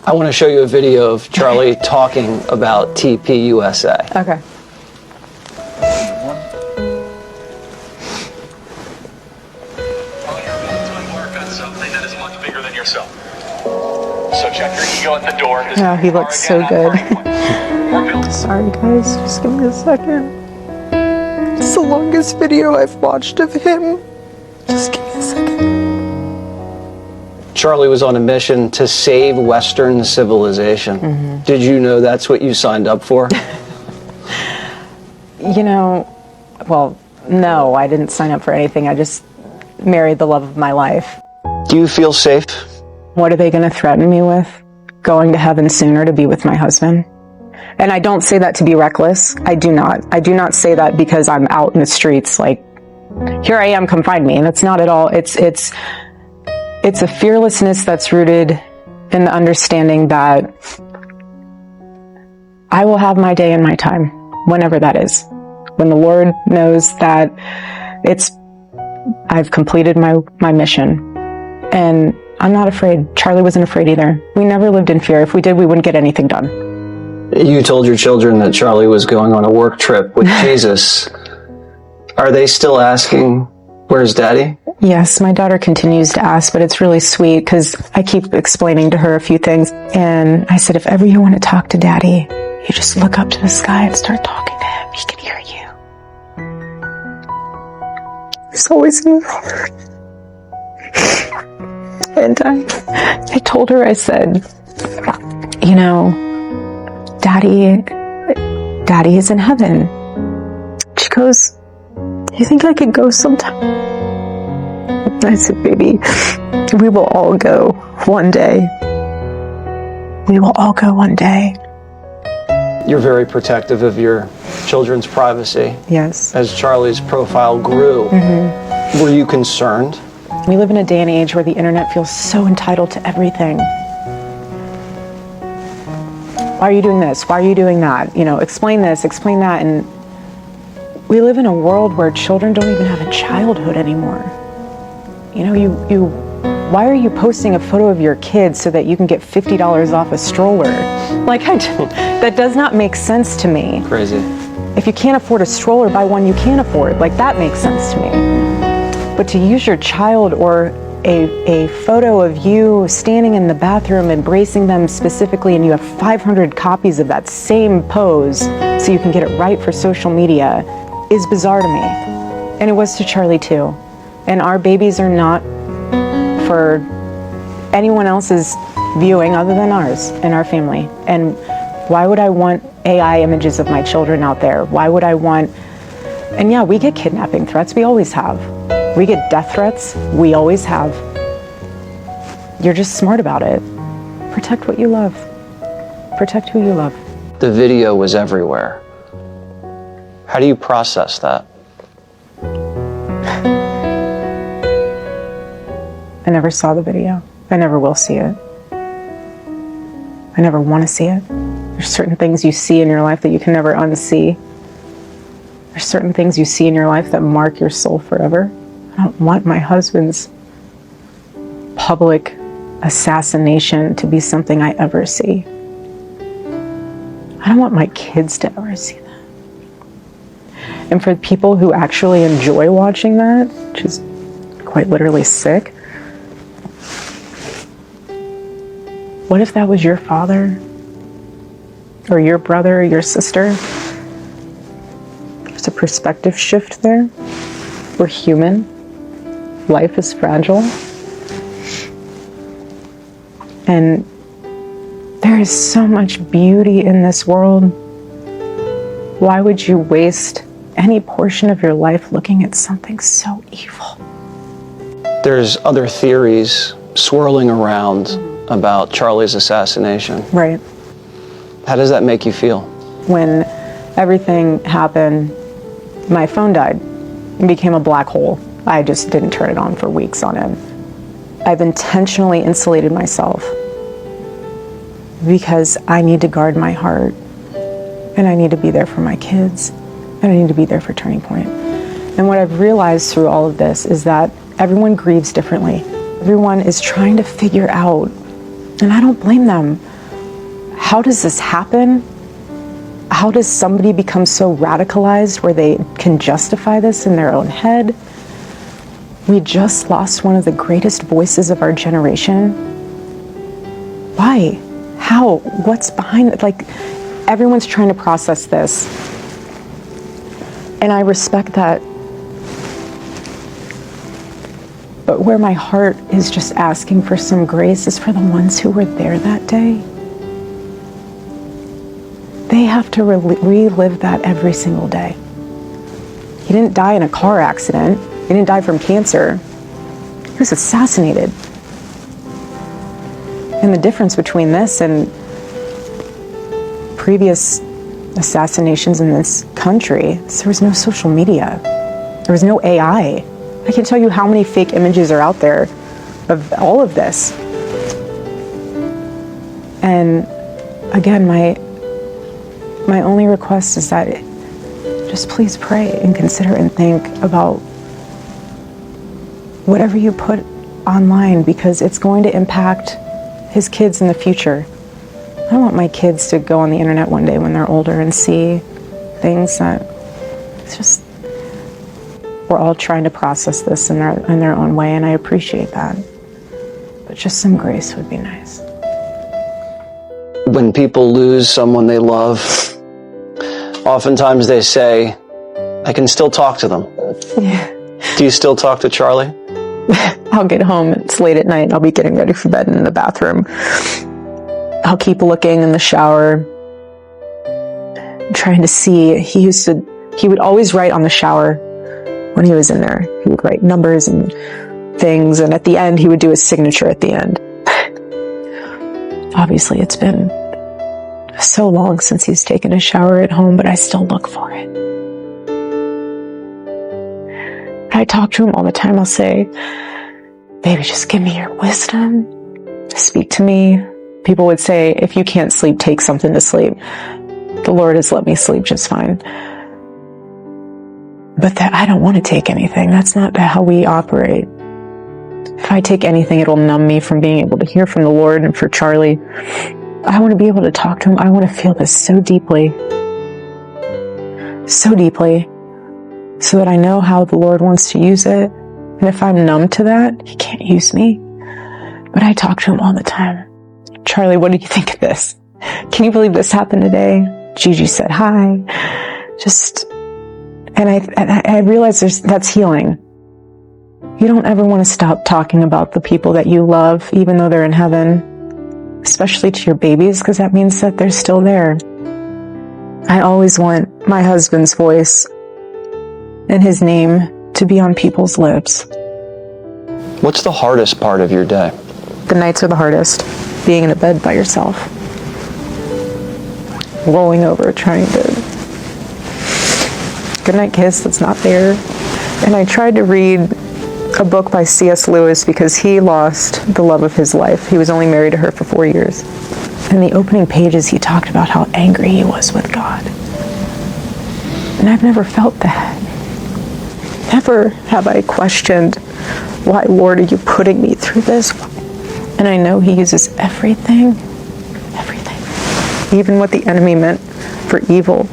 I want to show you a video of Charlie talking about TPUSA. Okay. Something that is much bigger than yourself. So check your ego at the door. Oh, he looks so good. Sorry guys, just give me a second. It's the longest video I've watched of him. Just give me a second. Charlie was on a mission to save Western civilization. Mm-hmm. Did you know that's what you signed up for? You know, well, no, I didn't sign up for anything. I just married the love of my life. Do you feel safe? What are they going to threaten me with? Going to heaven sooner to be with my husband? And I don't say that to be reckless. I do not. I do not say that because I'm out in the streets like, here I am, come find me. And it's not at all. It's a fearlessness that's rooted in the understanding that I will have my day and my time, whenever that is. When the Lord knows that I've completed my mission. And I'm not afraid. Charlie wasn't afraid either. We never lived in fear. If we did, we wouldn't get anything done. You told your children that Charlie was going on a work trip with Jesus. Are they still asking, where's Daddy? Yes, my daughter continues to ask, but it's really sweet because I keep explaining to her a few things. And I said, if ever you want to talk to Daddy, you just look up to the sky and start talking to him. He can hear you. He's always in your heart. And I told her, I said, you know, Daddy is in heaven. She goes, you think I could go sometime? I said, baby, we will all go one day. We will all go one day. You're very protective of your children's privacy. Yes. As Charlie's profile grew, were you concerned? We live in a day and age where the internet feels so entitled to everything. Why are you doing this? Why are you doing that? You know, explain this, explain that. And we live in a world where children don't even have a childhood anymore. You know, why are you posting a photo of your kid so that you can get $50 off a stroller? Like, that does not make sense to me. Crazy. If you can't afford a stroller, buy one you can afford. Like, that makes sense to me. But to use your child or a photo of you standing in the bathroom embracing them specifically, and you have 500 copies of that same pose so you can get it right for social media, is bizarre to me. And it was to Charlie too. And our babies are not for anyone else's viewing other than ours and our family. And why would I want AI images of my children out there? Why would I want... And yeah, we get kidnapping threats. We always have. We get death threats. We always have. You're just smart about it. Protect what you love. Protect who you love. The video was everywhere. How do you process that? I never saw the video. I never will see it. I never want to see it. There's certain things you see in your life that you can never unsee. There's certain things you see in your life that mark your soul forever. I don't want my husband's public assassination to be something I ever see. I don't want my kids to ever see that. And for people who actually enjoy watching that, which is quite literally sick, what if that was your father? Or your brother or your sister? There's a perspective shift there. We're human. Life is fragile. And there is so much beauty in this world. Why would you waste any portion of your life looking at something so evil? There's other theories swirling around about Charlie's assassination. Right. How does that make you feel? When everything happened, my phone died and became a black hole. I just didn't turn it on for weeks on end. I've intentionally insulated myself because I need to guard my heart, and I need to be there for my kids, and I need to be there for Turning Point. And what I've realized through all of this is that everyone grieves differently. Everyone is trying to figure out And I don't blame them. How does this happen? How does somebody become so radicalized where they can justify this in their own head? We just lost one of the greatest voices of our generation. Why? How? What's behind it? Like, everyone's trying to process this. And I respect that. But where my heart is just asking for some grace is for the ones who were there that day. They have to relive that every single day. He didn't die in a car accident. He didn't die from cancer. He was assassinated. And the difference between this and previous assassinations in this country is there was no social media. There was no AI. I can tell you how many fake images are out there of all of this. And again, my only request is that just please pray and consider and think about whatever you put online, because it's going to impact his kids in the future. I don't want my kids to go on the internet one day when they're older and see things that it's just, we're all trying to process this in their own way, and I appreciate that. But just some grace would be nice. When people lose someone they love, oftentimes they say, I can still talk to them. Yeah. Do you still talk to Charlie? I'll get home, it's late at night, I'll be getting ready for bed in the bathroom. I'll keep looking in the shower, trying to see. He would always write on the shower when he was in there. He would write numbers and things, and at the end, he would do his signature at the end. Obviously, it's been so long since he's taken a shower at home, but I still look for it. I talk to him all the time. I'll say, baby, just give me your wisdom. Speak to me. People would say, if you can't sleep, take something to sleep. The Lord has let me sleep just fine. But I don't want to take anything. That's not how we operate. If I take anything, it'll numb me from being able to hear from the Lord. And for Charlie, I want to be able to talk to him. I want to feel this so deeply, so that I know how the Lord wants to use it. And if I'm numb to that, he can't use me. But I talk to him all the time. Charlie, what do you think of this? Can you believe this happened today? Gigi said hi. And I realize that's healing. You don't ever want to stop talking about the people that you love, even though they're in heaven, especially to your babies, because that means that they're still there. I always want my husband's voice and his name to be on people's lips. What's the hardest part of your day? The nights are the hardest. Being in a bed by yourself. Rolling over, trying to goodnight kiss that's not there. And I tried to read a book by C.S. Lewis because he lost the love of his life. He was only married to her for 4 years. In the opening pages, he talked about how angry he was with God. And I've never felt that. Never have I questioned, why, Lord, are you putting me through this? And I know he uses everything, even what the enemy meant for evil.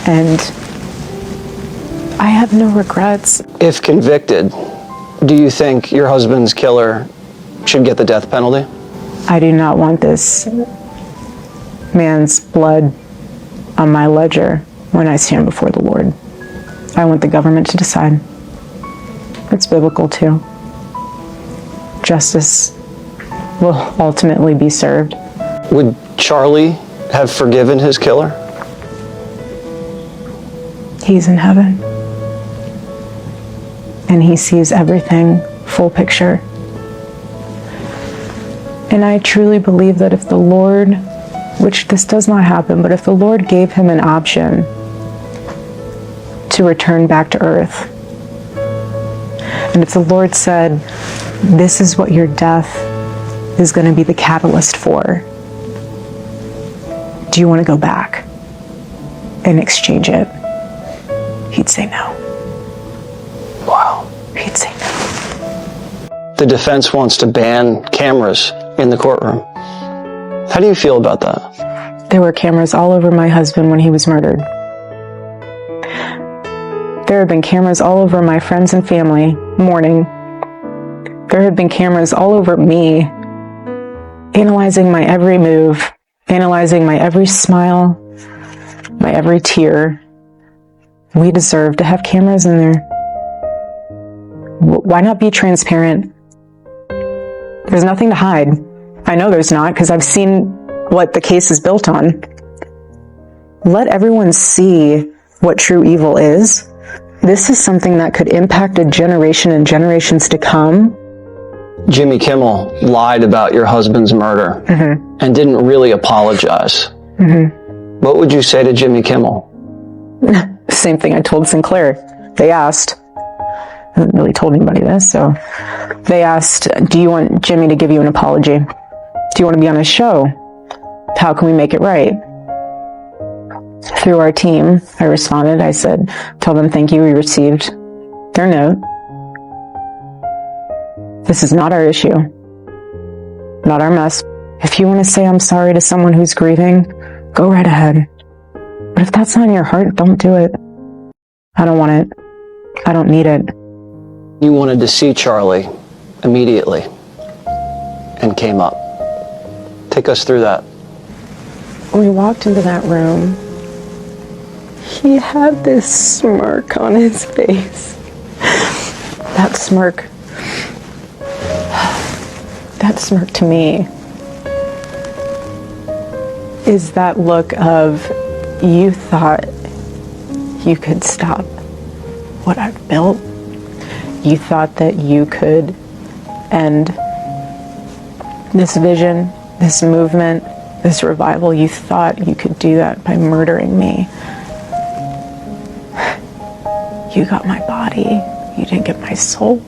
And I have no regrets. If convicted, do you think your husband's killer should get the death penalty? I do not want this man's blood on my ledger when I stand before the Lord. I want the government to decide. It's biblical too. Justice will ultimately be served. Would Charlie have forgiven his killer? He's in heaven. And he sees everything, full picture. And I truly believe that if the Lord, which this does not happen, but if the Lord gave him an option to return back to earth, and if the Lord said, this is what your death is going to be the catalyst for, do you want to go back and exchange it? He'd say no. Wow. He'd say no. the defense wants to ban cameras in the courtroom. How do you feel about that? There were cameras all over my husband when he was murdered. There have been cameras all over my friends and family mourning. There have been cameras all over me, analyzing my every move, analyzing my every smile, my every tear. We deserve to have cameras in there. Why not be transparent? There's nothing to hide. I know there's not, because I've seen what the case is built on. Let everyone see what true evil is. This is something that could impact a generation and generations to come. Jimmy Kimmel lied about your husband's murder and didn't really apologize. What would you say to Jimmy Kimmel? Same thing I told Sinclair. They asked. I haven't really told anybody this, so they asked, do you want Jimmy to give you an apology? Do you want to be on his show? How can we make it right? Through our team, I responded. I said, tell them thank you, we received their note. This is not our issue, not our mess. If you want to say I'm sorry to someone who's grieving, go right ahead. But if that's not in your heart, don't do it. I don't want it. I don't need it. You wanted to see Charlie immediately and came up. Take us through that. When we walked into that room, he had this smirk on his face. That smirk to me is that look of, you thought you could stop what I've built. You thought that you could end this vision, this movement, this revival. You thought you could do that by murdering me. You got my body. You didn't get my soul.